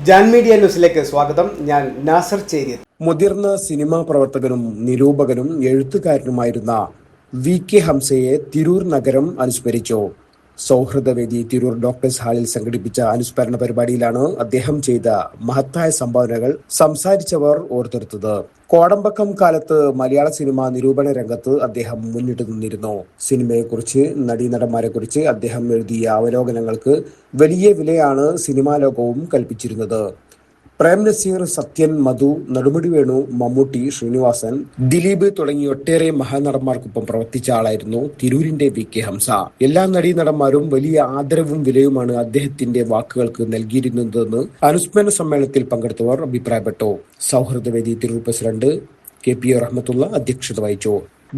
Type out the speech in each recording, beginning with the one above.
Jan media ന്യൂസിലേക്ക് സ്വാഗതം. ഞാൻ നാസർ ചേരിയത്. മുതിർന്ന സിനിമാ പ്രവർത്തകനും നിരൂപകനും എഴുത്തുകാരനുമായിരുന്ന വി.കെ. ഹംസയെ തിരൂർ നഗരം അനുസ്മരിച്ചു. സൗഹൃദവേദി തിരൂർ ഡോക്ടേഴ്സ് ഹാളിൽ സംഘടിപ്പിച്ച അനുസ്മരണ പരിപാടിയിലാണ് അദ്ദേഹം ചെയ്ത മഹത്തായ സംഭാവനകൾ സംസാരിച്ചവർ ഓർത്തെടുത്തത്. കോടമ്പക്കം കാലത്ത് മലയാള സിനിമാ നിരൂപണ രംഗത്ത് അദ്ദേഹം മുന്നിട്ട് നിന്നിരുന്നു. സിനിമയെക്കുറിച്ച്, നടീനടന്മാരെക്കുറിച്ച് അദ്ദേഹം എഴുതിയ അവലോകനങ്ങൾക്ക് വലിയ വിലയാണ് സിനിമാ ലോകവും കൽപ്പിച്ചിരുന്നത്. പ്രേം നസീർ, സത്യൻ, മധു, നെടുമുടി വേണു, മമ്മൂട്ടി, ശ്രീനിവാസൻ, ദിലീപ് തുടങ്ങിയ ഒട്ടേറെ മഹാനടന്മാർക്കൊപ്പം പ്രവർത്തിച്ച ആളായിരുന്നു തിരൂരിന്റെ വി.കെ. ഹംസ. എല്ലാ നടീനടന്മാരും വലിയ ആദരവും വിലയുമാണ് അദ്ദേഹത്തിന്റെ വാക്കുകൾക്ക് നൽകിയിരുന്നതെന്ന് അനുസ്മരണ സമ്മേളനത്തിൽ പങ്കെടുത്തവർ അഭിപ്രായപ്പെട്ടു. Souhrudavedi Tirur president K P. റഹ്മത്തുള്ള അധ്യക്ഷത വഹിച്ചു.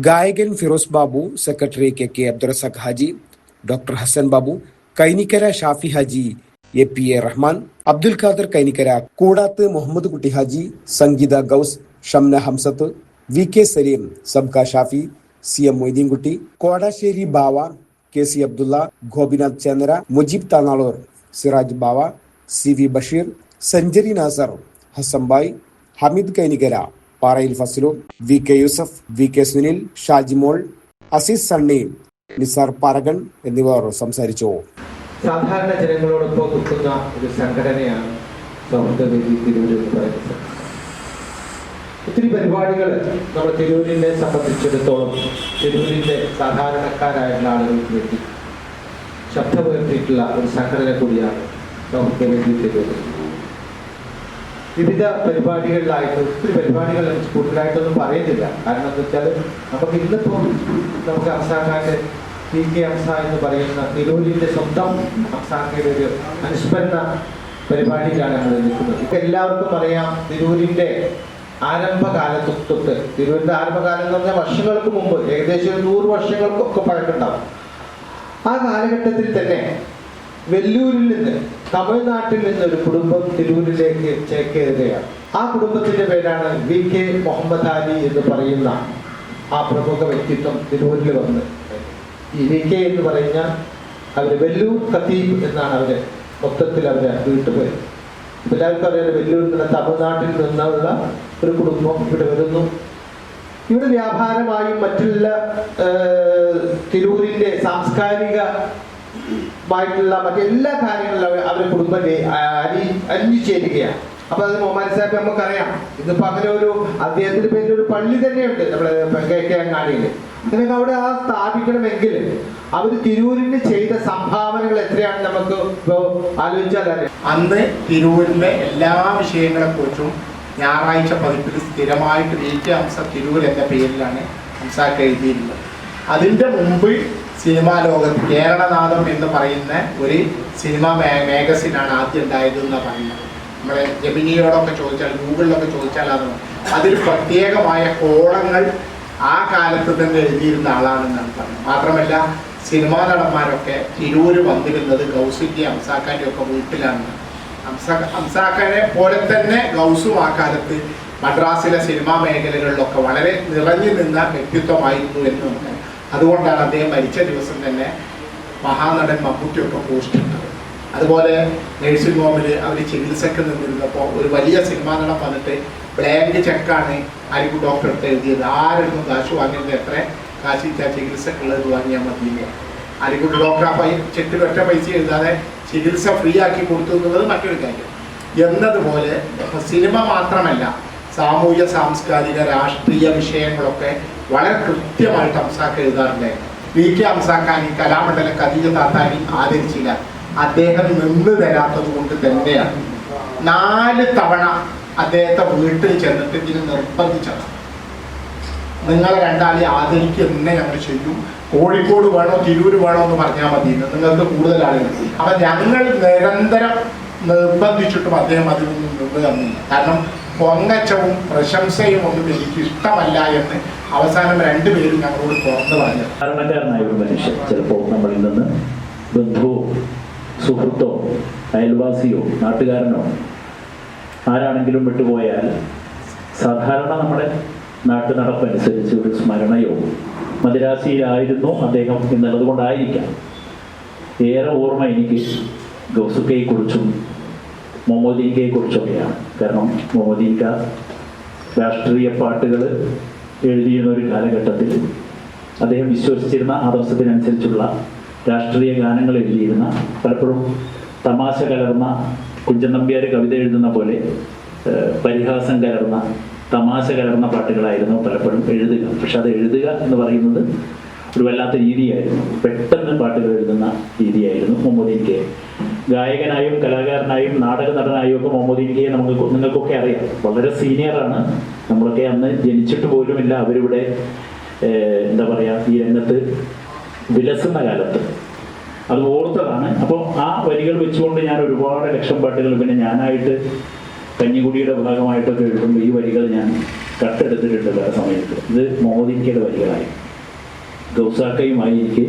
ഗായകൻ Firoz Babu, secretary K K. Abdurazak Haji, doctor Hasan Babu, Kainikkara Shafi Haji, A P A. Rahman, Abdul Khader Kainikkara, Koodath Muhammad Kutty Haji, Sangeetha Gouse, Shamna Hamsath, V K. Saleem, Sabka Shafi, C M. Moideenkutty, Kodasseri Bava, K C. Abdulla, Gopinath Chennara, Mujeeb Tanalur, Siraj Bava, C V. Basheer, century Nasar, Hasambai, Hameed Kainikkara, Parayil Fasalu, V K. Yusuf, V K. Sunil, Shajimol, Azeez Sunny, Nisar പാറഗൺ എന്നിവർ സംസാരിച്ചു. സാധാരണ ജനങ്ങളോടൊപ്പം നിൽക്കുന്ന ഒരു സംഘടനയാണ് സൗഹൃദവേദി തിരൂർ എന്ന് പറയുന്നത്. ഒത്തിരി പരിപാടികൾ നമ്മുടെ തിരൂരിനെ സംബന്ധിച്ചിടത്തോളം തിരൂരിൻ്റെ സാധാരണക്കാരായിട്ടുള്ള ആളുകൾക്ക് വേണ്ടി ശബ്ദമുയർത്തിയിട്ടുള്ള ഒരു സംഘടന കൂടിയാണ് സൗഹൃദവേദി തിരൂർ. വിവിധ പരിപാടികളിലായിട്ട് ഒത്തിരി പരിപാടികൾ കൂടുതലായിട്ടൊന്നും പറയുന്നില്ല. കാരണം എന്താ വെച്ചാൽ നമുക്ക് ഇന്നിപ്പോൾ നമുക്ക് ഹംസാഖാന്റെ വി.കെ. ഹംസ എന്ന് പറയുന്ന തിരൂരിന്റെ സ്വന്തം ഹംസാഖയുടെ ഒരു അനുസ്മരണ പരിപാടിയിലാണ് നമ്മൾ നിൽക്കുന്നത്. എല്ലാവർക്കും അറിയാം, തിരൂരിന്റെ ആരംഭകാലത്ത് തൊട്ട്, തിരൂരിന്റെ ആരംഭകാലം എന്ന് പറഞ്ഞാൽ വർഷങ്ങൾക്ക് മുമ്പ്, ഏകദേശം 100 വർഷങ്ങൾക്കൊക്കെ പഴക്കമുണ്ടാവും. ആ കാലഘട്ടത്തിൽ തന്നെ വെല്ലൂരിൽ നിന്ന്, തമിഴ്നാട്ടിൽ നിന്ന് ഒരു കുടുംബം തിരൂരിലേക്ക് ചേക്കേറുകയാണ്. ആ കുടുംബത്തിന്റെ പേരാണ് വി.കെ. മുഹമ്മദ് അലി എന്ന് പറയുന്ന ആ പ്രമുഖ വ്യക്തിത്വം തിരൂരിൽ വന്ന്. ഈ വി.കെ. എന്ന് പറഞ്ഞാൽ അവർ വെല്ലൂർ ഖത്തീബ് എന്നാണ് അവര് മൊത്തത്തിൽ അവര് വീട്ടുപോയത്. എല്ലാവർക്കും അറിയാം, വെല്ലൂരിൽ നിന്ന് തമിഴ്നാട്ടിൽ നിന്നുള്ള ഒരു കുടുംബം ഇവിടെ വരുന്നു. ഇവിടെ വ്യാപാരമായും മറ്റുള്ള തിരൂരിന്റെ സാംസ്കാരികമായിട്ടുള്ള മറ്റെല്ലാ കാര്യങ്ങളിലും അവരുടെ കുടുംബം അലിഞ്ഞു ചേരുകയാണ്. അപ്പൊ അത് മൊമാരി സാഹിബ് നമുക്കറിയാം, ഇന്നിപ്പോ അങ്ങനെ ഒരു അദ്ദേഹത്തിന്റെ പേരിൽ ഒരു പള്ളി തന്നെയുണ്ട് നമ്മുടെ അങ്ങാടിയിൽ. അങ്ങനെയൊക്കെ അവിടെ ആ സ്ഥാപിക്കണമെങ്കിൽ അവർ തിരൂരിന് ചെയ്ത സംഭാവനകൾ എത്രയാണ് നമുക്ക് ഇപ്പോൾ ആലോചിച്ചാൽ അറിയാം. അന്ന് തിരൂരിലെ എല്ലാ വിഷയങ്ങളെക്കുറിച്ചും ഞായറാഴ്ച പതിപ്പിൽ സ്ഥിരമായിട്ട് വി.കെ. ഹംസ തിരൂർ എന്ന പേരിലാണ് ഹംസാക്ക് എഴുതിയിരുന്നത്. അതിൻ്റെ മുമ്പ് സിനിമാ ലോകത്ത് കേരളനാഥം എന്ന് പറയുന്ന ഒരു സിനിമാ മാഗസിനാണ് ആദ്യം ഉണ്ടായത് എന്നാണ് പറയുന്നത്. നമ്മളെ ജമിനിയോടൊക്കെ ചോദിച്ചാൽ, ഗൂഗിളിലൊക്കെ ചോദിച്ചാൽ അതിൽ പ്രത്യേകമായ കോളങ്ങൾ ആ കാലത്ത് തന്നെ എഴുതിയിരുന്ന ആളാണെന്നാണ് പറയുന്നത്. മാത്രമല്ല സിനിമാ നടന്മാരൊക്കെ തിരൂര് വന്നിരുന്നത് ഗൗസിൻ്റെ ഹംസാഖാൻ്റെ ഒക്കെ വീട്ടിലാണ്. ഹംസാഖാനെ പോലെ തന്നെ ഗൗസും ആ കാലത്ത് മദ്രാസിലെ സിനിമാ മേഖലകളിലൊക്കെ വളരെ നിറഞ്ഞു നിന്ന വ്യക്തിത്വമായിരുന്നു എന്ന് നമുക്ക്. അതുകൊണ്ടാണ് അദ്ദേഹം മരിച്ച ദിവസം തന്നെ മഹാനടൻ മമ്മൂട്ടിയൊക്കെ പോസ്റ്റ് ഇട്ടത്. അതുപോലെ നഴ്സിംഗ് ഹോമിൽ അവർ ചികിത്സക്ക് നിന്നിരുന്നപ്പോൾ ഒരു വലിയ സിനിമാ നടൻ വന്നിട്ട് ബ്ലാങ്ക് ചെക്കാണ് ആരിക്കു ഡോക്ടർ എടുത്ത് എഴുതിയത്. ആരെടുത്തും കാശ് വാങ്ങിയത് എത്ര കാശ് ചികിത്സക്കുള്ളത് വാങ്ങിയാൽ മതിയില്ല. ആരിക്കു ഡോക്ടർ ആ ചെക്കിൽ ഒറ്റ പൈസ എഴുതാതെ ചികിത്സ ഫ്രീ ആക്കി കൊടുത്തു എന്നുള്ളത് മറ്റൊരു കാര്യം. എന്നതുപോലെ സിനിമ മാത്രമല്ല, സാമൂഹ്യ സാംസ്കാരിക രാഷ്ട്രീയ വിഷയങ്ങളൊക്കെ വളരെ കൃത്യമായിട്ട് ഹംസാക്ക് എഴുതാറുണ്ടായിരുന്നു. വി.കെ. ഹംസാഖാൻ ഈ കലാമണ്ഡലം ഖദീജ താത്താനി ആദരിച്ചില്ല. അദ്ദേഹം നിന്ന് തരാത്തത് കൊണ്ട് തന്നെയാണ് 4 തവണ അദ്ദേഹത്തെ വീട്ടിൽ ചെന്നിട്ട് ഇതിന് നിർബന്ധിച്ചത്. നിങ്ങളെ രണ്ടാളെ ആദരിക്കുന്നേ ഞങ്ങൾ ചെയ്യും, കോഴിക്കോട് വേണോ തിരൂര് വേണോ എന്ന് പറഞ്ഞാൽ മതി, നിങ്ങൾക്ക് കൂടുതൽ ആളുകൾ. അപ്പം ഞങ്ങൾ നിരന്തരം നിർബന്ധിച്ചിട്ടും അദ്ദേഹം അതിനൊന്നും നിന്ന് തന്നില്ല. കാരണം പൊങ്ങച്ചവും പ്രശംസയും ഒന്നും എനിക്ക് ഇഷ്ടമല്ല എന്ന് അവസാനം 2 പേരും ഞങ്ങളോട് തുറന്നു പറഞ്ഞത്. കാരണക്കാരനായ ഒരു മനുഷ്യൻ ചിലപ്പോൾ നമ്മളിൽ നിന്ന് ബന്ധുവോ സുഹൃത്തോ അയൽവാസിയോ നാട്ടുകാരനോ ആരാണെങ്കിലും വിട്ടുപോയാൽ സാധാരണ നമ്മുടെ നാട്ടു നടപ്പനുസരിച്ച് ഒരു സ്മരണയോ മദിരാസിയിലായിരുന്നു അദ്ദേഹം എന്നുള്ളതുകൊണ്ടായിരിക്കാം ഏറെ ഓർമ്മ എനിക്ക് ഗൗസുക്കയെക്കുറിച്ചും മൊമോദീൻകയെ കുറിച്ചൊക്കെയാണ്. കാരണം മൊമോദീൻക രാഷ്ട്രീയ പാട്ടുകൾ എഴുതിയിരുന്ന ഒരു കാലഘട്ടത്തിൽ അദ്ദേഹം വിശ്വസിച്ചിരുന്ന ആദർശത്തിനനുസരിച്ചുള്ള രാഷ്ട്രീയ ഗാനങ്ങൾ എഴുതിയിരുന്ന, പലപ്പോഴും തമാശ കലർന്ന, കുഞ്ചൻ നമ്പ്യാർ കവിത എഴുതുന്ന പോലെ പരിഹാസം കലർന്ന, തമാശ കലർന്ന പാട്ടുകളായിരുന്നു പലപ്പോഴും എഴുതുക. പക്ഷെ അത് എഴുതുക എന്ന് പറയുന്നത് ഒരു വല്ലാത്ത രീതിയായിരുന്നു. പെട്ടെന്ന് പാട്ടുകൾ എഴുതുന്ന രീതിയായിരുന്നു മൊമോദീൻകയെ. ഗായകനായും കലാകാരനായും നാടക നടനായും ഒക്കെ മൊമോദീൻകയെ നിങ്ങൾക്കൊക്കെ അറിയാം. വളരെ സീനിയറാണ്. നമ്മളൊക്കെ അന്ന് ജനിച്ചിട്ട് പോലുമില്ല അവരിവിടെ എന്താ പറയുക, ഈ രംഗത്ത് വിലസുന്ന കാലത്ത് അത് ഓർത്തതാണ്. അപ്പോൾ ആ വരികൾ വെച്ചുകൊണ്ട് ഞാൻ ഒരുപാട് ലക്ഷം പാട്ടുകൾ, പിന്നെ ഞാനായിട്ട് കഞ്ഞിക്കുടിയുടെ ഭാഗമായിട്ടൊക്കെ എഴുതുമ്പോൾ ഈ വരികൾ ഞാൻ കട്ടെടുത്തിട്ടുണ്ട് പല സമയത്ത്. ഇത് മൊമോദീൻകയുടെ വരികളായി. ഗൗസാക്കയുമായി എനിക്ക്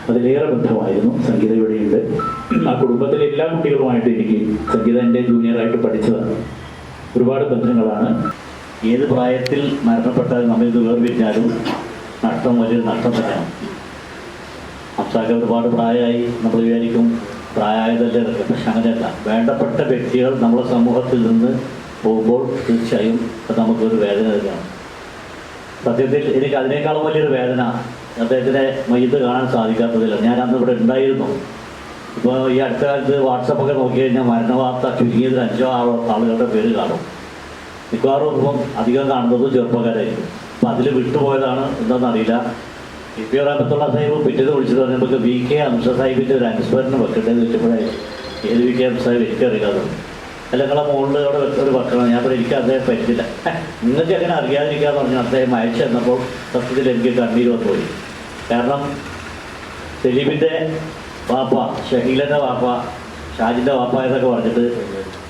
അതിലേറെ ബന്ധമായിരുന്നു. സംഗീത ഇവിടെയുണ്ട്. ആ കുടുംബത്തിലെ എല്ലാ കുട്ടികളുമായിട്ട് എനിക്ക് സംഗീത എൻ്റെ ജൂനിയറായിട്ട് പഠിച്ചതാണ്. ഒരുപാട് ബന്ധങ്ങളാണ്. ഏത് പ്രായത്തിൽ മരണപ്പെട്ടാലും നമ്മൾ ഇത് വേർപിരിഞ്ഞാലും നഷ്ടം വലിയൊരു നഷ്ടം തന്നെയാണ്. ഹംസാക്ക ഒരുപാട് പ്രായമായി, നമ്മൾ വിചാരിക്കും പ്രായമായതല്ലേ ഇതൊക്കെ. പക്ഷെ അങ്ങനെയല്ല. വേണ്ടപ്പെട്ട വ്യക്തികൾ നമ്മുടെ സമൂഹത്തിൽ നിന്ന് പോകുമ്പോൾ തീർച്ചയായും അത് നമുക്കൊരു വേദന തന്നെയാണ്. സത്യത്തിൽ എനിക്ക് അതിനേക്കാളും വലിയൊരു വേദന അദ്ദേഹത്തിനെ മയ്യത്ത് കാണാൻ സാധിക്കാത്തതില്ല. ഞാൻ അന്ന് ഇവിടെ ഉണ്ടായിരുന്നു. ഇപ്പോൾ ഈ അടുത്ത കാലത്ത് വാട്സപ്പൊക്കെ നോക്കി കഴിഞ്ഞാൽ മരണ വാർത്ത ചുരുങ്ങിയതിൽ 5-6 ആളുകളുടെ പേര് കാണും. മിക്കവാറും ഇപ്പം അധികം കാണുന്നത് ചെറുപ്പക്കാരായിരിക്കും. അപ്പം അതിൽ വിട്ടുപോയതാണ് എന്താണെന്നറിയില്ല. പി റഹ്മത്തുള്ള സാഹിബ് പിറ്റേന്ന് വിളിച്ചത് പറഞ്ഞാൽ നമുക്ക് VK ഹംസ സാഹിബിൻ്റെ ഒരു അനുസ്മരണം വെക്കട്ടെന്ന് വെച്ചപ്പോഴേ ഏത് VK ഹംസ സാഹിബ് എനിക്കറിയാതെ അല്ല നിങ്ങളെ മുകളിൽ അവിടെ ഒരു വെക്കണം. ഞാൻ പറഞ്ഞു എനിക്ക് അദ്ദേഹം പറ്റില്ല. നിങ്ങൾക്ക് എങ്ങനെ അറിയാതിരിക്കാന്ന് പറഞ്ഞാൽ അദ്ദേഹം അയച്ചു തന്നപ്പോൾ സത്യത്തിൽ എനിക്ക് കണ്ണീര് വന്നുപോയി. കാരണം സലീമിൻ്റെ വാപ്പ, ഷഹീലൻ്റെ വാപ്പ, ഷാജിൻ്റെ വാപ്പ എന്നൊക്കെ പറഞ്ഞിട്ട്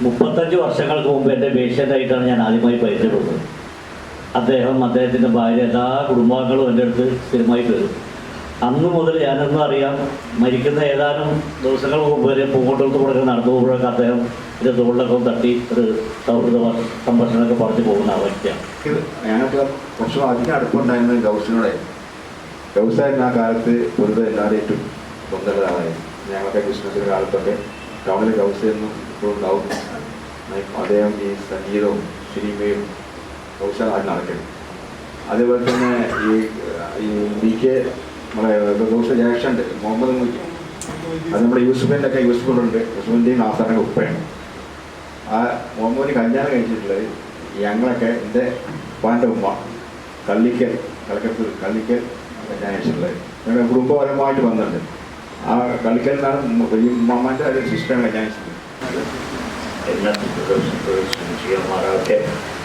35 വർഷങ്ങൾക്ക് മുമ്പ് എൻ്റെ പേഷ്യൻ്റായിട്ടാണ് ഞാൻ ആദ്യമായി പരിചയപ്പെടുന്നത്. അദ്ദേഹത്തിൻ്റെ ഭാര്യ, എല്ലാ കുടുംബാംഗങ്ങളും എൻ്റെ അടുത്ത് സ്ഥിരമായി വരും. അന്ന് മുതൽ ഞാനൊന്നും അറിയാം. മരിക്കുന്ന ഏതാനും ദിവസങ്ങൾ മുമ്പ് വരെ പൂങ്കോട്ടത്ത് കൂടെ നടന്നു പോകുമ്പോഴൊക്കെ അദ്ദേഹം എൻ്റെ തോളിലൊക്കെ തട്ടി ഒരു സൗഹൃദ സംഭാഷണമൊക്കെ പറഞ്ഞു പോകുന്ന വ്യക്തിയാണ്. ഞങ്ങൾക്ക് കുറച്ച് അധികം അടുപ്പുണ്ടായിരുന്നത് ഗൗസിനോടെ. ഗൗസായിരുന്നു ആ കാലത്ത് പൊതുവെ എല്ലാവരെയും സ്വന്തങ്ങളായിരുന്നു. ഞങ്ങളൊക്കെ ബിസിനസ്സിൻ്റെ കാലത്തൊക്കെ ടൗണിൽ ഗൗസ് എന്നും ഇപ്പോഴും ഉണ്ടാവും. അദ്ദേഹം ഈ സംഗീതവും സിനിമയും ഗൗസാണ് നടക്കുന്നത്. അതേപോലെ തന്നെ ഈ VK നമ്മളെ ഗൗസ് ജാക്ഷനുണ്ട്, മുഹമ്മദ് മുഖ്യ, അത് നമ്മുടെ യൂസുഫിൻ്റെ ഒക്കെ യൂസുഫുണ്ട്. യൂസുഫിൻ്റെയും നാസറിൻ്റെ ഉപ്പയാണ്. ആ മുഹമ്മദിന് കല്യാണം കഴിച്ചിട്ടുള്ളത് ഞങ്ങളൊക്കെ എൻ്റെ ഉപ്പാൻ്റെ ഉമ്മ കലിക്കൽ കല്യാണം കഴിച്ചിട്ടുള്ളത്. ഞങ്ങളുടെ കുടുംബപരമായിട്ട് വന്നിട്ടുണ്ട്. ആ കളിക്കലിനാണ് ഉമ്മാൻ്റെ ഒരു സിസ്റ്ററാണ് കല്യാണം കഴിച്ചത്. എല്ലാ ചെയ്യാമാറാകട്ടെ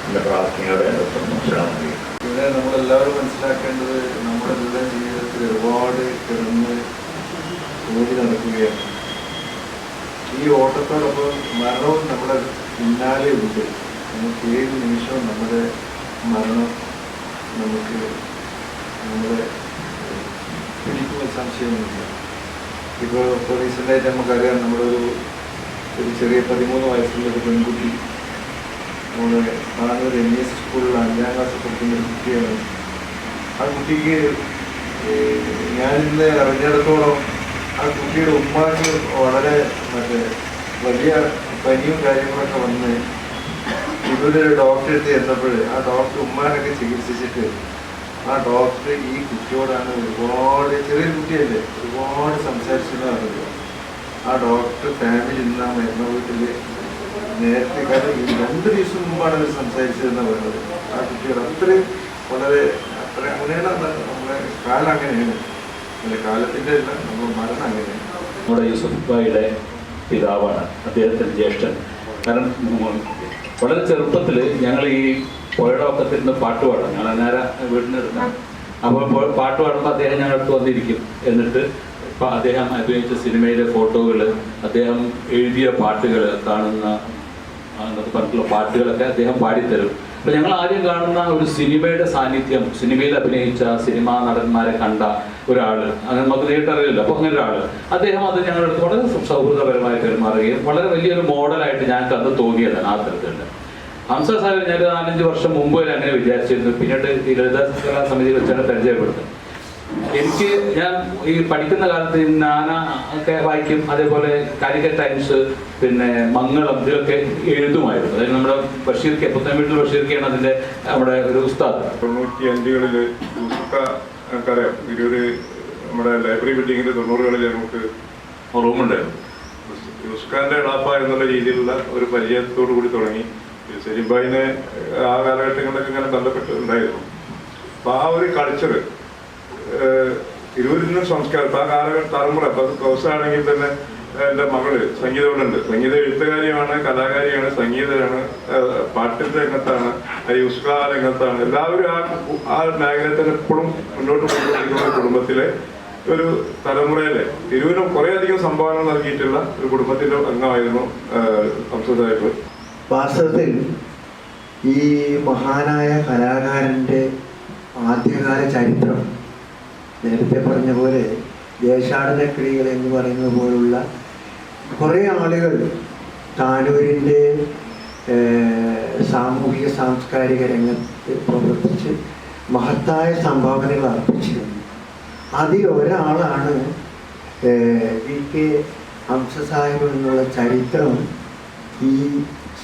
എൻ്റെ പ്രാർത്ഥനയോടെ മനസ്സിലാവുകയും ഇവിടെ നമ്മളെല്ലാവരും മനസ്സിലാക്കേണ്ടത് നമ്മുടെ ജീവിതത്തിൽ ഒരുപാട് കിടന്ന് ഓടി നടക്കുകയാണ്. ഈ ഓട്ടത്തോടൊപ്പം മരണവും നമ്മുടെ പിന്നാലെ ഉണ്ട്. നമുക്ക് ഏത് നിമിഷവും നമ്മുടെ മരണം നമ്മളെ പിടിക്കുന്ന സംശയമൊന്നുമില്ല. ഇപ്പോൾ റീസെൻ്റായിട്ട് നമുക്കറിയാം, നമ്മുടെ ഒരു ചെറിയ 13 വയസ്സുള്ള ഒരു പെൺകുട്ടി നമ്മുടെ നാളെ NS സ്കൂളിൽ 5ാം ക്ലാസ് പഠിക്കുന്ന ഒരു കുട്ടിയാണ്. ആ കുട്ടിക്ക് ഞാനിന്ന് അറിഞ്ഞിടത്തോളം ആ കുട്ടിയുടെ ഉമ്മാക്ക് വളരെ വലിയ പനിയും കാര്യങ്ങളൊക്കെ വന്ന് ഇവിടെ ഒരു ഡോക്ടറെ അടുത്ത് ചെന്നപ്പോൾ ആ ഡോക്ടർ ഉമ്മാനൊക്കെ ചികിത്സിച്ചിട്ട് ആ ഡോക്ടർ ഈ കുട്ടിയോടാണ് ഒരുപാട്, ചെറിയ കുട്ടിയല്ലേ, ഒരുപാട് സംസാരിച്ചെന്ന് പറഞ്ഞത്. ആ ഡോക്ടർ ഫാമിലി ഇന്ന് മരുന്ന വീട്ടിൽ നേരത്തെ, കാരണം ഈ 2 ദിവസം മുമ്പാണ് അവർ സംസാരിച്ചതെന്ന് പറയുന്നത്. ആ കുട്ടികൾ അത്രയും അങ്ങനെയാണ് നമ്മുടെ കാലം, അങ്ങനെയാണ് അല്ലെ, കാലത്തിൻ്റെ അല്ല, നമ്മുടെ മരണം അങ്ങനെയാണ്. നമ്മുടെ യൂസുഫ് ഭായിയുടെ പിതാവാണ്, അദ്ദേഹത്തിൻ്റെ ജ്യേഷ്ഠൻ. കാരണം വളരെ ചെറുപ്പത്തിൽ ഞങ്ങൾ ഈ പുഴയുടെ ഒക്കത്തിൽ നിന്ന് പാട്ട് പാടും. ഞങ്ങൾ അന്നേരം വീടിനെടുക്കാം. അപ്പോൾ പാട്ട് പാടുമ്പോൾ അദ്ദേഹം ഞങ്ങളടുത്ത് വന്നിരിക്കും. എന്നിട്ട് അദ്ദേഹം അഭിനയിച്ച സിനിമയിലെ ഫോട്ടോകൾ, അദ്ദേഹം എഴുതിയ പാട്ടുകൾ, കാണുന്ന എന്നൊക്കെ പറഞ്ഞിട്ടുള്ള പാട്ടുകളൊക്കെ അദ്ദേഹം പാടിത്തരും. അപ്പോൾ ഞങ്ങൾ ആദ്യം കാണുന്ന ഒരു സിനിമയുടെ സാന്നിധ്യം, സിനിമയിൽ അഭിനയിച്ച സിനിമാ നടന്മാരെ കണ്ട ഒരാൾ, അങ്ങനെ നമുക്ക് നേരിട്ടറിയില്ല. അപ്പോൾ അങ്ങനെ ഒരാൾ, അദ്ദേഹം അത് ഞങ്ങളുടെ അടുത്ത് വളരെ സൗഹൃദപരമായി പെരുമാറുകയും വളരെ വലിയൊരു മോഡലായിട്ട് ഞങ്ങൾക്ക് അന്ന് തോന്നിയതാണ്. ആ തരത്തിലുള്ള ഹംസ സാഹിബ് ഞാൻ 4-5 വർഷം മുമ്പ് വരെ അങ്ങനെ വിചാരിച്ചിരുന്നു. പിന്നീട് ഈ ലളിത കലാ സമിതിയിൽ വെച്ചാണ് പരിചയപ്പെടുന്നത്. ഞാൻ ഈ പഠിക്കുന്ന കാലത്ത് നാന ഒക്കെ വായിക്കും, അതേപോലെ കാലിക്കറ്റ് ടൈംസ്, പിന്നെ മംഗളം, ഇതിലൊക്കെ എഴുതുമായിരുന്നു. അതായത് നമ്മുടെ ബഷീർക്ക, പുത്തൻവീട്ടിൽ ബഷീർക്കയാണ് അതിൻ്റെ നമ്മുടെ ഒരു ഉസ്താദ്. 95കളിൽ നമുക്കറിയാം, ഒരു നമ്മുടെ ലൈബ്രറി ബിൽഡിങ്ങിൽ 90കളിൽ നമുക്ക് റൂമുണ്ടായിരുന്നു. യൂസ്ഖാന്റെ എളാപ്പ എന്നുള്ള രീതിയിലുള്ള ഒരു പരിചയത്തോടു കൂടി തുടങ്ങി. സലീംഭായിനെ ആ കാലഘട്ടങ്ങളിലൊക്കെ ഇങ്ങനെ ബന്ധപ്പെട്ടുണ്ടായിരുന്നു. അപ്പം ആ ഒരു കൾച്ചർ തിരൂരിൻ്റെ സംസ്കാരം ആ തലമുറ. അപ്പം കോഴ്സാണെങ്കിൽ തന്നെ എൻ്റെ മകള് സംഗീതമുണ്ട്, സംഗീത എഴുത്തുകാരിയാണ്, കലാകാരിയാണ്, സംഗീതമാണ്, പാട്ടിൻ്റെ രംഗത്താണ്, യുസ്ഖ രംഗത്താണ്. എല്ലാവരും ആ മേഖലയിൽ തന്നെ എപ്പോഴും മുന്നോട്ട് കൊണ്ടുപോയിരിക്കുന്ന കുടുംബത്തിലെ ഒരു തലമുറയിലെ തിരൂരിന് കുറേയധികം സംഭാവന നൽകിയിട്ടുള്ള ഒരു കുടുംബത്തിൻ്റെ അംഗമായിരുന്നു ഹംസസാഹിബ്. വാസ്തവത്തിൽ ഈ മഹാനായ കലാകാരൻ്റെ ആദ്യകാല ചരിത്രം നേരത്തെ പറഞ്ഞ പോലെ ദേശാടന ക്രിയകൾ എന്ന് പറയുന്നത് പോലുള്ള കുറേ ആളുകൾ താനൂരിൻ്റെ സാമൂഹിക സാംസ്കാരിക രംഗത്ത് പ്രവർത്തിച്ച് മഹത്തായ സംഭാവനകൾ അർപ്പിച്ചിരുന്നു. അതിൽ ഒരാളാണ് VK ഹംസസാഹിബ് എന്നുള്ള ചരിത്രം ഈ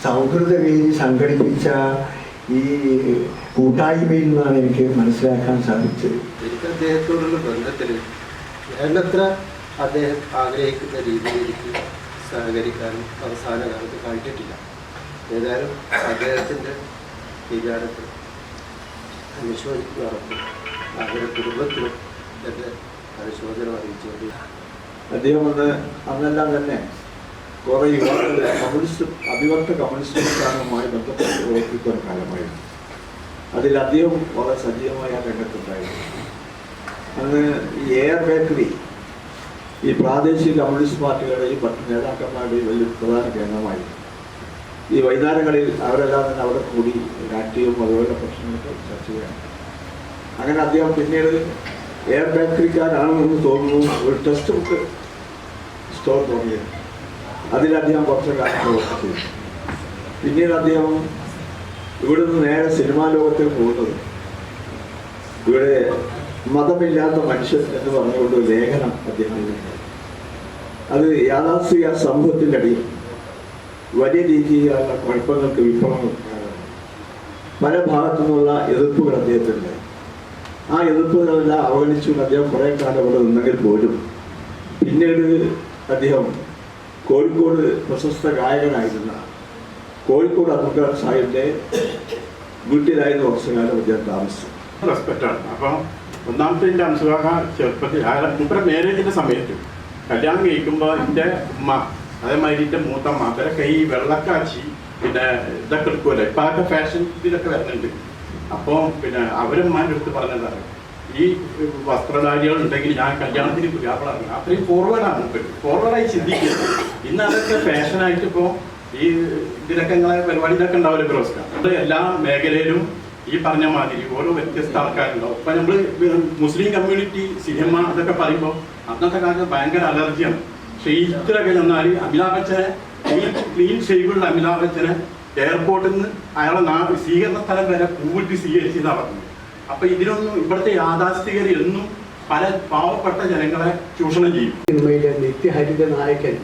സൗഹൃദവേദി സംഘടിപ്പിച്ച ഈ കൂട്ടായ്മയിൽ നിന്നാണ് എനിക്ക് മനസ്സിലാക്കാൻ സാധിച്ചത്. എനിക്ക് അദ്ദേഹത്തോടുള്ള ബന്ധത്തിൽ വേണ്ടത്ര അദ്ദേഹം ആഗ്രഹിക്കുന്ന രീതിയിൽ എനിക്ക് സഹകരിക്കാനും അവസാന കാലത്ത് കഴിഞ്ഞിട്ടില്ല. ഏതായാലും അദ്ദേഹത്തിൻ്റെ വിചാരത്തിൽ അനുശോചിക്കാറുണ്ട്. അവരുടെ കുടുംബത്തിലും എൻ്റെ അനുശോചനം അറിയിച്ചുകൊണ്ട് അദ്ദേഹം അന്നെല്ലാം തന്നെ കുറേ യുവാക്കൾ കമ്മ്യൂണിസ്റ്റ് അഭിവർത്ത കമ്മ്യൂണിസ്റ്റ് പ്രസ്ഥാനവുമായി ബന്ധപ്പെട്ട് പ്രവർത്തിക്കുന്ന കാലമായിരുന്നു. അതിൽ അദ്ദേഹം വളരെ സജീവമായ രംഗത്തുണ്ടായിരുന്നു. അന്ന് ഈ എയർ ബേക്കറി ഈ പ്രാദേശിക കമ്മ്യൂണിസ്റ്റ് പാർട്ടികളുടെയും മറ്റു നേതാക്കന്മാരുടെയും വലിയ പ്രധാന കേന്ദ്രമായിരുന്നു. ഈ വൈകുന്നേരങ്ങളിൽ അവരെല്ലാം തന്നെ അവിടെ കൂടി രാഷ്ട്രീയവും അതുപോലെ പ്രശ്നങ്ങളൊക്കെ ചർച്ച ചെയ്യണം. അങ്ങനെ അദ്ദേഹം പിന്നീട് എയർ ബേക്കറിക്കാരാണെന്ന് തോന്നുന്നു ഒരു ടെക്സ്റ്റ് ബുക്ക് സ്റ്റോർ തുടങ്ങിയത്. അതിൽ അദ്ദേഹം കുറച്ച് കാലം പ്രവർത്തിച്ചു. പിന്നീട് അദ്ദേഹം ഇവിടെ നിന്ന് നേരെ സിനിമാ ലോകത്തിൽ പോകുന്നത് ഇവിടെ മതമില്ലാത്ത മനുഷ്യൻ എന്ന് പറഞ്ഞുകൊണ്ട് ഒരു ലേഖനം അദ്ദേഹം എഴുതുന്നത്. അത് യാഥാസ്ഥിക സമൂഹത്തിൻ്റെ അടിയിൽ വലിയ രീതിയിലുള്ള കുഴപ്പങ്ങൾക്ക് വിപ്ലവങ്ങൾ പല ഭാഗത്തു നിന്നുള്ള എതിർപ്പുകൾ അദ്ദേഹത്തിനുണ്ട്. ആ എതിർപ്പുകളെല്ലാം അവഗണിച്ചുകൊണ്ട് അദ്ദേഹം കുറേ കാലം ഇവിടെ നിന്നെങ്കിൽ പോലും പിന്നീട് അദ്ദേഹം കോഴിക്കോട് പ്രശസ്ത ഗായകനായിരുന്ന കോഴിക്കോട് അബ്ദുൽ സാഹിബിൻ്റെ വീട്ടിലായിരുന്നു കുറച്ചു കാലം അദ്ദേഹം താമസിച്ചു. റെസ്പെക്റ്റാണ്. അപ്പം ഒന്നാമത്തെ എൻ്റെ അംസുകാക ചെറുപ്പത്തിൽ മുപ്പര മാരേജിൻ്റെ സമയത്ത് കല്യാണം കഴിക്കുമ്പോൾ എൻ്റെ ഉമ്മ അതേമാതിരി എൻ്റെ മൂത്തമ്മ അവരൊക്കെ ഈ വെള്ളക്കാച്ചി പിന്നെ ഇതൊക്കെ എടുക്കുമല്ലോ. ഇപ്പം അതൊക്കെ ഫാഷൻ ഇതിലൊക്കെ വരുന്നുണ്ട്. അപ്പോൾ പിന്നെ അവരമ്മാൻ്റെ അടുത്ത് പറഞ്ഞതാണ് ഈ വസ്ത്രധാരികൾ ഉണ്ടെങ്കിൽ ഞാൻ കല്യാണത്തിന് പുരാപ്പളാണ്. അത്രയും ഫോർവേഡാണ്, ഫോർവേഡായി ചിന്തിക്കുന്നത്. ഇന്ന് അതൊക്കെ ഫാഷനായിട്ട് ഇപ്പോൾ ഈ ഇതിലൊക്കെ നിങ്ങളെ പരിപാടിയിലൊക്കെ ഉണ്ടാവില്ല ഫിറോസ്ക. അത് എല്ലാ മേഖലയിലും ഈ പറഞ്ഞ മാതിരി ഓരോ വ്യത്യസ്ത ആൾക്കാരുണ്ടാവും. ഇപ്പം നമ്മൾ മുസ്ലിം കമ്മ്യൂണിറ്റി സിനിമ അതൊക്കെ പറയുമ്പോൾ അന്നത്തെ കാലത്ത് ഭയങ്കര അലർജിയാണ്. പക്ഷേ ഇത്രയൊക്കെ ചെന്നാൽ അമിതാഭ് ബച്ചനെ ക്ലീൻ ഷേവുള്ള അമിതാഭ് ബച്ചനെ എയർപോർട്ടിൽ നിന്ന് അയാളെ സ്വീകരണ സ്ഥലം വരെ പൂവിട്ട് സ്വീകരിച്ച് നടക്കുന്നു. അപ്പൊ ഇതിനൊന്നും ഇവിടുത്തെ യാഥാസ്ഥികർ എന്നും പല പാവപ്പെട്ട ജനങ്ങളെ ചൂഷണം ചെയ്യും. സിനിമയിലെ നിത്യഹരിത നായകൻ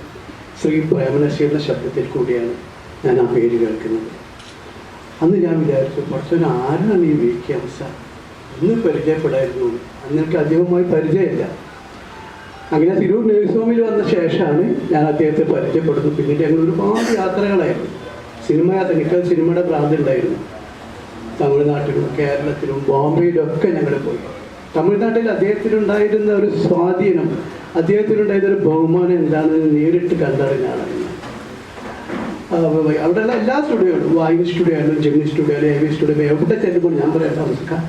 ശ്രീ പ്രേമനശീലന ശബ്ദത്തിൽ കൂടിയാണ് ഞാൻ ആ പേര് കേൾക്കുന്നത്. അന്ന് ഞാൻ വിചാരിച്ചു കുറച്ചൊരു ആരാണ് ഈ VK ഹംസ, അന്ന് പരിചയപ്പെടായിരുന്നു. അന്നെനിക്ക് അധികമായി പരിചയമില്ല. അങ്ങനെ തിരൂർ നേഴ്സ് ഹോമിൽ വന്ന ശേഷമാണ് ഞാൻ അദ്ദേഹത്തെ പരിചയപ്പെടുന്നത്. പിന്നീട് ഞങ്ങൾ ഒരുപാട് യാത്രകളായിരുന്നു, സിനിമ യാത്ര. എനിക്ക് സിനിമയുടെ ഭ്രാന്തുണ്ടായിരുന്നു. തമിഴ്നാട്ടിലും കേരളത്തിലും ബോംബെയിലും ഒക്കെ ഞങ്ങൾ പോയി. തമിഴ്നാട്ടിൽ അദ്ദേഹത്തിനുണ്ടായിരുന്ന ഒരു സ്വാധീനം, അദ്ദേഹത്തിനുണ്ടായിരുന്ന ഒരു ബഹുമാനം എന്താണെന്ന് നേരിട്ട് കണ്ടറിഞ്ഞാണ്. അവിടെയുള്ള എല്ലാ സ്റ്റുഡിയോകളും, വായു സ്റ്റുഡിയോ ആയാലും ജെമിനി സ്റ്റുഡിയോ ആയാലും AV സ്റ്റുഡിയോ എവിടെ ചെല്ലുമ്പോൾ ഞാൻ പറയാം താമസിക്കാം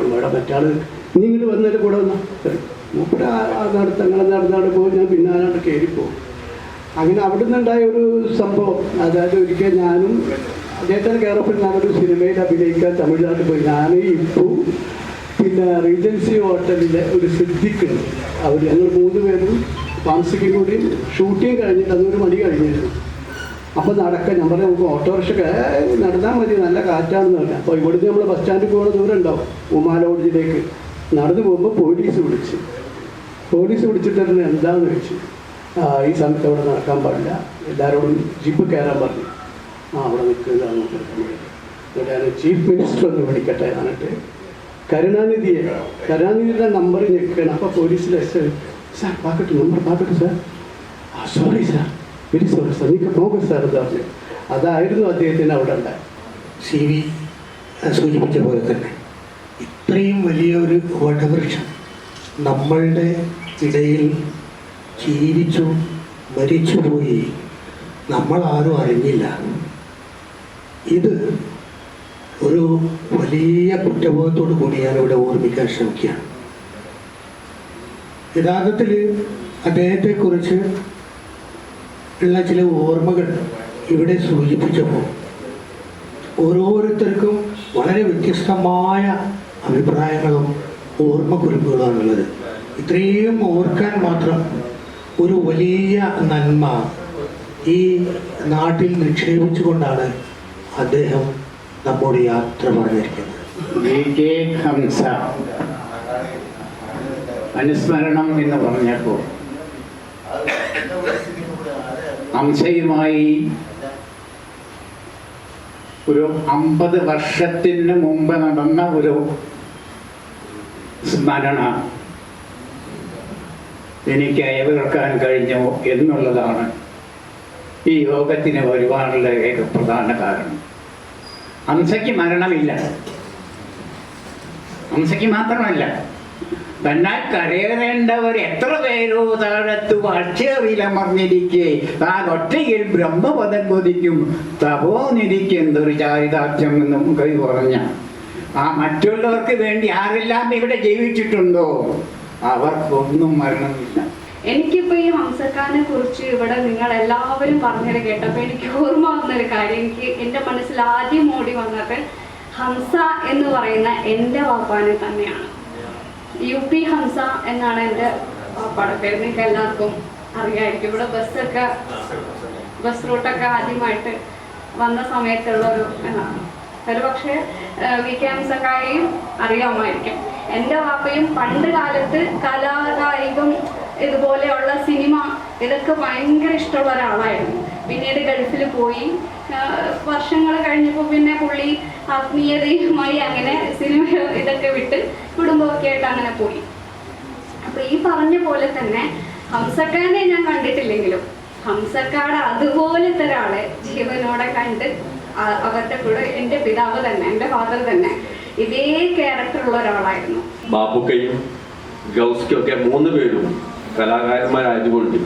ഇവിടെ മറ്റാൾ നീ ഇങ്ങോട്ട് വന്നതിൻ്റെ കൂടെ വന്നാൽ മൂപ്പര് തങ്ങളെ നടന്നാട് പോകും, ഞാൻ പിന്നാലാണ്ട് കയറിപ്പോകും. അങ്ങനെ അവിടെ നിന്നുണ്ടായ ഒരു സംഭവം, അതായത് ഒരിക്കൽ ഞാനും അദ്ദേഹത്തിന് കയറപ്പോൾ ഞാനൊരു സിനിമയിൽ അഭിനയിക്കാൻ തമിഴ്നാട്ടിൽ പോയി. ഞാൻ ഇപ്പോൾ പിന്നെ റീജൻസി ഹോട്ടലിലെ ഒരു സിദ്ദിഖുണ്ട്, അവർ ഞങ്ങൾ 3 പേരും താമസിക്കും കൂടി ഷൂട്ടിങ് കഴിഞ്ഞിട്ട് അതൊരു മണി കഴിഞ്ഞിരുന്നു. അപ്പോൾ നടക്കാൻ ഞാൻ പറയാം നമുക്ക് ഓട്ടോറിക്ഷ നടന്നാൽ മതി, നല്ല കാറ്റാണെന്ന് പറഞ്ഞാൽ. അപ്പോൾ ഇവിടുന്ന് നമ്മൾ ബസ് സ്റ്റാൻഡിൽ പോകുന്ന ദൂരം ഉണ്ടാവും ഉമാ ലോഡ്ജിലേക്ക്. നടന്നു പോകുമ്പോൾ പോലീസ് വിളിച്ചിട്ട് എന്താണെന്ന് ചോദിച്ചു. ഈ സമയത്ത് അവിടെ നടക്കാൻ പാടില്ല, എല്ലാവരോടും ജീപ്പ് കയറാൻ പറഞ്ഞു. അവിടെ നിൽക്കുന്നതാണ് എന്നിട്ട് ഞാൻ ചീഫ് മിനിസ്റ്റർ ഒന്ന് വിളിക്കട്ടെ എന്നിട്ട് കരുണാനിധിയുടെ നമ്പർ ഞെക്കണം. അപ്പോൾ പോലീസിലെ സാർ പാക്കട്ടെ sir, sorry sir, very sorry sir, നിങ്ങൾക്ക് പോകാം സാർ എന്ന് പറഞ്ഞു. അതായിരുന്നു അദ്ദേഹത്തിന് അവിടെ ഉണ്ടായി. CV സൂചിപ്പിച്ച പോലെ തന്നെ ഇത്രയും വലിയൊരു വടവൃക്ഷം നമ്മളുടെ ഇടയിൽ ജീവിച്ചു മരിച്ചുപോയി, നമ്മളാരും അറിഞ്ഞില്ല. ഇത് ഒരു വലിയ കുറ്റബോധത്തോടു കൂടി ഞാനിവിടെ ഓർമ്മിക്കാൻ ശ്രമിക്കുകയാണ്. യഥാർത്ഥത്തിൽ അദ്ദേഹത്തെക്കുറിച്ച് ഉള്ള ചില ഓർമ്മകൾ ഇവിടെ സൂചിപ്പിച്ചപ്പോൾ ഓരോരുത്തർക്കും വളരെ വ്യത്യസ്തമായ അഭിപ്രായങ്ങളും ഓർമ്മക്കുറിപ്പുകളാണുള്ളത്. ഇത്രയും ഓർക്കാൻ മാത്രം ഒരു വലിയ നന്മ ഈ നാട്ടിൽ നിക്ഷേപിച്ചുകൊണ്ടാണ് അദ്ദേഹം നമ്മോട് യാത്ര പറഞ്ഞിരിക്കുന്നത്. VK ഹംസ അനുസ്മരണം എന്ന് പറഞ്ഞപ്പോൾ ഹംസയുമായി ഒരു 50 വർഷത്തിന് മുമ്പ് നടന്ന ഒരു സ്മരണ എനിക്ക് അയവിറക്കാൻ കഴിഞ്ഞു എന്നുള്ളതാണ് ഈ യോഗത്തിന് വരുവാനുള്ള ഏക പ്രധാന കാരണം. ഹംസയ്ക്ക് മരണമില്ല, ഹംസയ്ക്ക് മാത്രമല്ല, തന്നാൽ കരയേറേണ്ടവർ എത്ര പേരോ താഴത്തു അക്ഷയറിലമർന്നിരിക്കെ താൻ ഒറ്റയിൽ ബ്രഹ്മപദം കൊതിക്കും തപോനിരിക്കെന്തൊരു ചാരിതാർത്ഥ്യം എന്നും കൈ പറഞ്ഞ ആ മറ്റുള്ളവർക്ക് വേണ്ടി ആരെല്ലാം ഇവിടെ ജീവിച്ചിട്ടുണ്ടോ അവർക്കൊന്നും മരണമില്ല. എനിക്കിപ്പോൾ ഈ ഹംസക്കാനെ കുറിച്ച് ഇവിടെ നിങ്ങൾ എല്ലാവരും പറഞ്ഞത് കേട്ടപ്പോൾ എനിക്ക് ഓർമ്മ വന്നൊരു കാര്യം, എനിക്ക് എൻ്റെ മനസ്സിൽ ആദ്യം ഓടി വന്നത് ഹംസ എന്ന് പറയുന്ന എൻ്റെ വാപ്പാനെ തന്നെയാണ്. UP ഹംസ എന്നാണ് എൻ്റെ വാപ്പാടെ പേര്. നിങ്ങൾക്ക് എല്ലാവർക്കും അറിയാമായിരിക്കും. ഇവിടെ ബസ് റൂട്ടൊക്കെ ആദ്യമായിട്ട് വന്ന സമയത്തുള്ളൊരു എന്നാണ്. ഒരു പക്ഷേ VK ഹംസക്കാരെയും അറിയാമായിരിക്കും. എൻ്റെ വാപ്പയും പണ്ട് കാലത്ത് കലാകായികം ഇതുപോലെയുള്ള സിനിമ ഇതൊക്കെ ഭയങ്കര ഇഷ്ടമുള്ള ഒരാളായിരുന്നു. പിന്നീട് ഗൾഫിൽ പോയി, വർഷങ്ങൾ കഴിഞ്ഞപ്പോൾ പിന്നെ പുള്ളി ആത്മീയതയുമായി അങ്ങനെ സിനിമ ഇതൊക്കെ വിട്ട് കുടുംബമൊക്കെ ആയിട്ട് അങ്ങനെ പോയി. അപ്പോൾ ഈ പറഞ്ഞ പോലെ തന്നെ ഹംസക്കാനെ ഞാൻ കണ്ടിട്ടില്ലെങ്കിലും ഹംസക്കാട് അതുപോലത്തെ ഒരാളെ ജീവനോടെ കണ്ട് അവരുടെ കൂടെ എൻ്റെ പിതാവ് തന്നെ, എൻ്റെ ഫാദർ തന്നെ ഇതേ ക്യാരക്ടറുള്ള ഒരാളായിരുന്നു. ബാപ്പുക്കയും ഗൗസ്ക്കും ഒക്കെ 3 പേരും കലാകാരന്മാരായതുകൊണ്ട്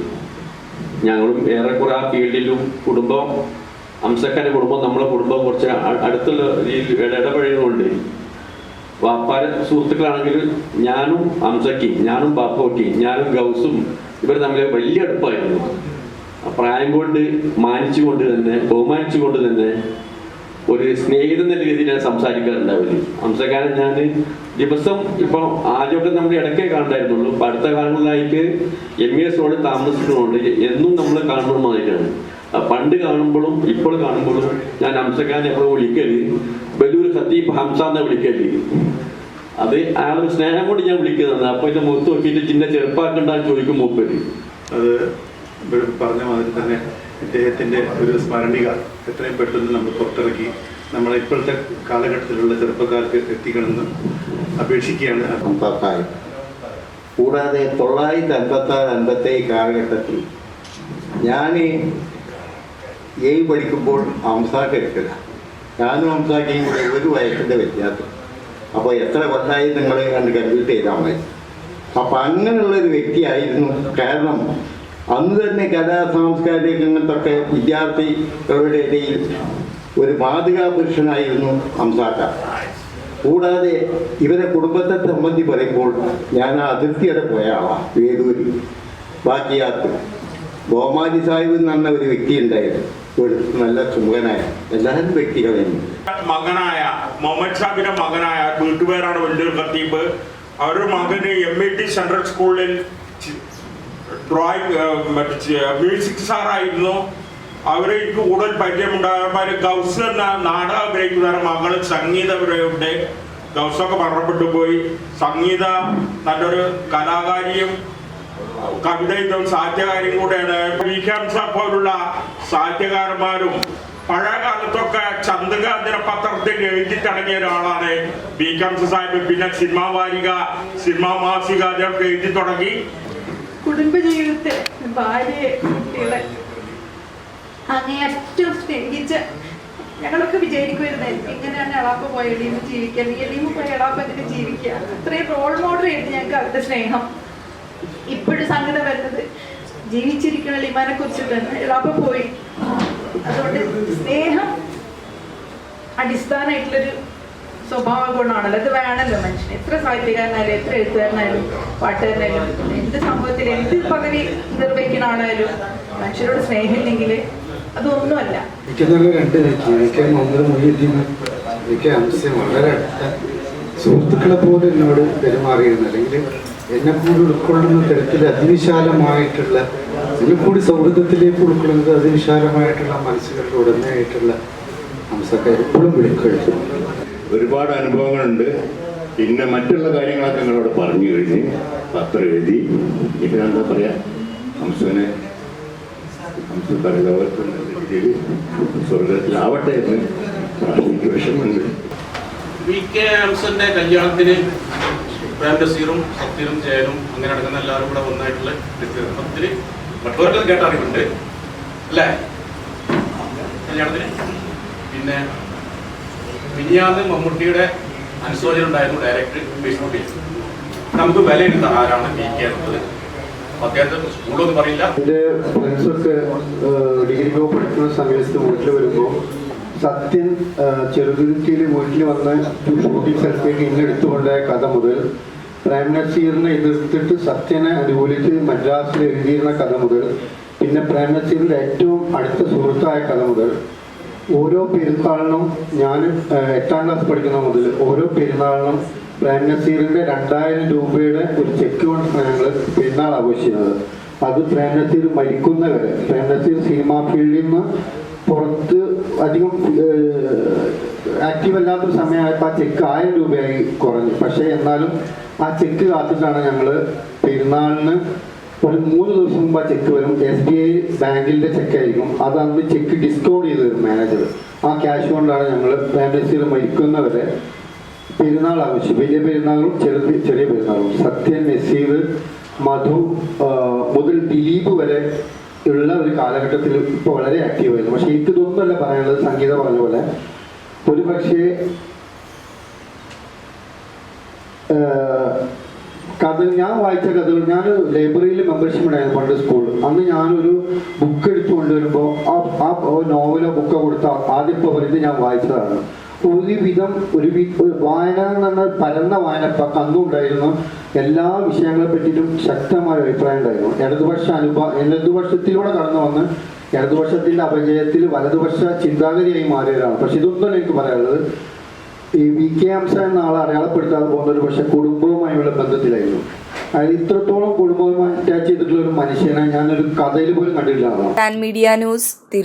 ഞങ്ങളും ഏറെക്കുറെ ആ ഫീൽഡിലും കുടുംബം, ഹംസക്കാരുടെ കുടുംബം നമ്മളെ കുടുംബം കുറച്ച് അടുത്തുള്ള ഇടപഴകുന്നുണ്ട്. വാപ്പാര സുഹൃത്തുക്കളാണെങ്കിൽ ഞാനും ഹംസക്കി, ഞാനും ബാപ്പുക്കി, ഞാനും ഗൗസും ഇവർ തമ്മിൽ വലിയ അടുപ്പായിരുന്നു. പ്രായം കൊണ്ട് മാനിച്ചുകൊണ്ട് തന്നെ ബഹുമാനിച്ചുകൊണ്ട് തന്നെ ഒരു സ്നേഹിതൻ എന്ന രീതിയിൽ ഞാൻ സംസാരിക്കാറുണ്ടാവില്ല. ഹംസക്കാരൻ ഞാൻ ദിവസം ഇപ്പം ആദ്യമൊക്കെ നമ്മൾ ഇടയ്ക്കേ കാണണ്ടായിരുന്നുള്ളൂ. ഇപ്പം അടുത്ത കാലങ്ങളിലായിട്ട് MES റോഡിൽ താമസിക്കുന്നതുകൊണ്ട് എന്നും നമ്മൾ കാണണമെന്നായിട്ടാണ്. പണ്ട് കാണുമ്പോഴും ഇപ്പോൾ കാണുമ്പോഴും ഞാൻ ഹംസക്കാരനെ എപ്പോഴും വിളിക്കല് വലിയൊരു ഖത്തീബ് ഹംസ എന്നാ വിളിക്കല്. അത് അയാളൊരു സ്നേഹം കൊണ്ട് ഞാൻ വിളിക്കുന്നതാണ്. അപ്പോൾ എൻ്റെ മുഖത്ത് നോക്കിയിട്ട് ചിന്ന ചെറുപ്പാക്കണ്ടെന്ന് ചോദിക്കും മൂപ്പര്. അത് പറഞ്ഞ മാതിരി തന്നെ ഇദ്ദേഹത്തിൻ്റെ ഒരു സ്മരണിക എത്രയും പെട്ടെന്ന് നമ്മൾ പുറത്തിറക്കി നമ്മളെ ഇപ്പോഴത്തെ കാലഘട്ടത്തിലുള്ള ചെറുപ്പക്കാർക്ക് എത്തിക്കണമെന്ന് അപേക്ഷിക്കുകയാണ്. കൂടാതെ 1956-57 കാലഘട്ടത്തിൽ ഞാൻ പഠിക്കുമ്പോൾ ഹംസാക്ക് എടുക്കില്ല, ഞാനും ഹംസാക്കയും കൂടെ 1 വയസ്സിൻ്റെ വ്യത്യാസം. അപ്പോൾ എത്ര കൊല്ലായി നിങ്ങൾ കണ്ട് കമ്പ്യൂട്ട് ചെയ്താൽ മതി. അപ്പം അങ്ങനെയുള്ളൊരു വ്യക്തിയായിരുന്നു. കാരണം അന്ന് തന്നെ കലാ സാംസ്കാരിക രംഗത്തൊക്കെ വിദ്യാർത്ഥികളുടെ ഇടയിൽ ഒരു മാതൃകാ പുരുഷനായിരുന്നു ഹംസാക്ക. കൂടാതെ ഇവരെ കുടുംബത്തെ സംബന്ധി പറയുമ്പോൾ ഞാൻ ആ അതിർത്തിയുടെ പോയ ആളാണ്. വേദൂര് ബാക്കിയാത്ത് ഗോമാലി സാഹിബ് എന്ന് പറഞ്ഞ ഒരു വ്യക്തി ഉണ്ടായിരുന്നു. ഒരു നല്ല സുമുഖനായ എല്ലാവരും വ്യക്തികളെയും മകനായ മുഹമ്മദ് ഷാബിന്റെ മകനായ വീട്ടുപേരാണ് വലിയൊരു ഖത്തീബ്. അവരുടെ മകന് MIT സെൻട്രൽ സ്കൂളിൽ ഡ്രോയിങ് മ്യൂസിക് സാറായിരുന്നു. അവർ എനിക്ക് കൂടുതൽ പരിചയമുണ്ടായ ഗൗസ് എന്ന നാടക അഭിനയിക്കുന്ന മകള് സംഗീതപരയുടെ ദിവസമൊക്കെ മരണപ്പെട്ടു പോയി. സംഗീത നല്ലൊരു കലാകാരിയും കവിതയും സാഹിത്യകാരിയും കൂടെയാണ്. വി.കെ. ഹംസ പോലുള്ള സാഹിത്യകാരന്മാരും പഴയ കാലത്തൊക്കെ ചന്ദ്രിക ദിനപത്രത്തിൽ എഴുതി തുടങ്ങിയ ഒരാളാണ് വി.കെ. ഹംസ സാഹിബ്. പിന്നെ സിനിമാ വാരിക, സിനിമാ മാസിക അതൊക്കെ എഴുതി തുടങ്ങി. കുടുംബജീവിതത്തിൽ ഭാര്യയെ, കുട്ടികളെ അങ്ങേയറ്റം സ്നേഹിച്ച് ഞങ്ങളൊക്കെ വിചാരിക്കുമായിരുന്നു എങ്ങനെയാണ് എളാപ്പ പോയ എളീമ ജീവിക്കുക, എളീമ പോയ എളാപ്പ എങ്ങനെ ജീവിക്കുക. അത്രയും റോൾ മോഡൽ ആയിരുന്നു ഞങ്ങൾക്ക് അവരുടെ സ്നേഹം. ഇപ്പോഴും സങ്കടം വരുന്നത് ജീവിച്ചിരിക്കുന്ന എളീമാനെ കുറിച്ചിട്ടാണ്. എളാപ്പ പോയി. അതുകൊണ്ട് സ്നേഹം അടിസ്ഥാനമായിട്ടുള്ളൊരു സ്വഭാവ ഗുണമാണല്ലോ. അത് വേണമല്ലോ മനുഷ്യന്. എത്ര സാഹിത്യകാരനായാലും എത്ര എഴുത്തുകാരനായാലും പാട്ടുകാരനായാലും എന്ത് സമൂഹത്തിൽ എന്ത് പദവി നിർവഹിക്കുന്ന ആളായാലും മനുഷ്യരോട് സ്നേഹമില്ലെങ്കിൽ അതൊന്നുമല്ല. എനിക്ക് നല്ല രണ്ട് വി.കെ. മുഹമ്മദ് മൊയ്തീനും വി.കെ. ഹംസയും വളരെ അടുത്ത സുഹൃത്തുക്കളെ പോലെ എന്നോട് പെരുമാറിയിരുന്നു. അല്ലെങ്കിൽ എന്നെ കൂടി ഉൾക്കൊള്ളുന്ന തരത്തിൽ അതിവിശാലമായിട്ടുള്ള, എന്നെ കൂടി സൗഹൃദത്തിലേക്ക് ഉൾക്കൊള്ളുന്നത് അതിവിശാലമായിട്ടുള്ള മനസ്സുകളുടെ ഉടമയായിട്ടുള്ള ഹംസക്കെ എപ്പോഴും വിളിക്കഴിച്ചു. ഒരുപാട് അനുഭവങ്ങളുണ്ട്. പിന്നെ മറ്റുള്ള കാര്യങ്ങളൊക്കെ നിങ്ങളോട് പറഞ്ഞു കഴിഞ്ഞ് പത്രം എഴുതി. ഇപ്പം എന്താ പറയാ, ഹംസനെ പരലോകത്തുള്ള രീതിയിൽ സ്വർഗത്തിലാവട്ടെ എന്ന് പ്രാർത്ഥിക്ക് വിഷമുണ്ട്. വി.കെ. ഹംസന്റെ കല്യാണത്തിന് പ്രേംനസീറും സത്യനും ജയനും അങ്ങനെ നടക്കുന്ന എല്ലാവരും കൂടെ ഒന്നായിട്ടുള്ള ഒത്തിരി മറ്റവർക്കത് കേട്ടറിവുണ്ട് അല്ലേ കല്യാണത്തിന്. പിന്നെ മിനിയാന്ന് മമ്മൂട്ടിയുടെ അനുശോചനം ഉണ്ടായിരുന്നു ഡയറക്ടർ ഫേസ്ബുക്കിൽ. നമുക്ക് വിലയിരുന്ന ആരാണ് വി.കെ. എന്നുള്ളത്. അദ്ദേഹത്തെ സ്കൂളൊന്നും പറയില്ല. എൻ്റെ ഫ്രണ്ട്സൊക്കെ ഡിഗ്രിക്കോ പഠിക്കുന്ന സമയത്ത് വീട്ടിൽ വരുമ്പോൾ സത്യൻ ചെറുതുരുത്തിയിൽ വീട്ടിൽ വന്ന് ഷൂട്ടിംഗ് സ്ഥലത്തേക്ക് ഇന്നെടുത്തുകൊണ്ടായ കഥ മുതൽ പ്രേംനസീറിനെ എതിർത്തിട്ട് സത്യനെ അനുകൂലിച്ച് മദ്രാസിൽ എഴുതിയിരുന്ന കഥ മുതൽ പിന്നെ പ്രേംനസീറിൻ്റെ ഏറ്റവും അടുത്ത സുഹൃത്തായ കഥ മുതൽ ഓരോ പെരുന്നാളിനും ഞാൻ 8ാം ക്ലാസ് പഠിക്കുന്ന മുതൽ ഓരോ പെരുന്നാളിനും പ്രേംനസീറിൻ്റെ 2000 രൂപയുടെ ഒരു ചെക്ക് കൊണ്ടാണ് ഞങ്ങൾ പെരുന്നാൾ ആഘോഷിക്കുന്നത്. അത് പ്രേംനസീർ മരിക്കുന്നവരെ, പ്രേംനസീർ സിനിമാ ഫീൽഡിൽ നിന്ന് പുറത്ത് അധികം ആക്റ്റീവ് അല്ലാത്തൊരു സമയമായപ്പോൾ ആ ചെക്ക് 1000 രൂപയായി കുറഞ്ഞു. പക്ഷേ എന്നാലും ആ ചെക്ക് കാത്തിട്ടാണ് ഞങ്ങൾ പെരുന്നാളിന് ഒരു 3 ദിവസം മുമ്പ് ആ ചെക്ക് വരും. SBI ബാങ്കിൻ്റെ ചെക്കായിരിക്കും. അത് അന്ന് ചെക്ക് ഡിസ്കൗണ്ട് ചെയ്ത് തരും മാനേജർ. ആ ക്യാഷ് കൊണ്ടാണ് ഞങ്ങൾ പ്രേംനസീർ മരിക്കുന്നവരെ പെരുന്നാൾ ആവശ്യം. വലിയ പെരുന്നാളും ചെറിയ പെരുന്നാളും. സത്യൻ, നസീർ, മധു മുതൽ ദിലീപ് വരെ ഉള്ള ഒരു കാലഘട്ടത്തിൽ ഇപ്പോൾ വളരെ ആക്റ്റീവായിരുന്നു. പക്ഷെ എനിക്ക് ഇതൊന്നുമല്ല പറയാനുള്ളത്. സംഗീത പറഞ്ഞ പോലെ ഒരു പക്ഷേ കഥ ഞാൻ വായിച്ച കഥകൾ, ഞാൻ ലൈബ്രറിയിൽ മെമ്പർഷിപ്പ് ഉണ്ടായിരുന്നു പണ്ട് സ്കൂളിൽ. അന്ന് ഞാനൊരു ബുക്ക് എടുത്തു കൊണ്ടുവരുമ്പോൾ ആ നോവലോ ബുക്കോ കൊടുത്ത ആദ്യം പറയുന്നത് ഞാൻ വായിച്ചതാണ്. ഒരുവിധം വായന എന്ന് പറഞ്ഞാൽ പരന്ന വായന അന്നും ഉണ്ടായിരുന്നു. എല്ലാ വിഷയങ്ങളെ പറ്റിയിട്ടും ശക്തമായ അഭിപ്രായം ഉണ്ടായിരുന്നു. ഇടതുപക്ഷത്തിലൂടെ കടന്നു വന്ന് ഇടതുപക്ഷത്തിൻ്റെ അപജയത്തിൽ വലതുപക്ഷ ചിന്താഗതിയായി മാറിയവരാണ്. പക്ഷെ ഇതൊന്നും എനിക്ക് പറയാനുള്ളത്, ഈ വി.കെ. ഹംസ എന്ന ആളെ അടയാളപ്പെടുത്താതെ പോകുന്ന ഒരു പക്ഷെ കുടുംബവുമായുള്ള ബന്ധത്തിലായിരുന്നു. അതായത് ഇത്രത്തോളം കുടുംബവുമായി അറ്റാച്ച് ചെയ്തിട്ടുള്ള ഒരു മനുഷ്യനെ ഞാനൊരു കഥയിൽ പോലും കണ്ടിട്ടില്ല. Media news.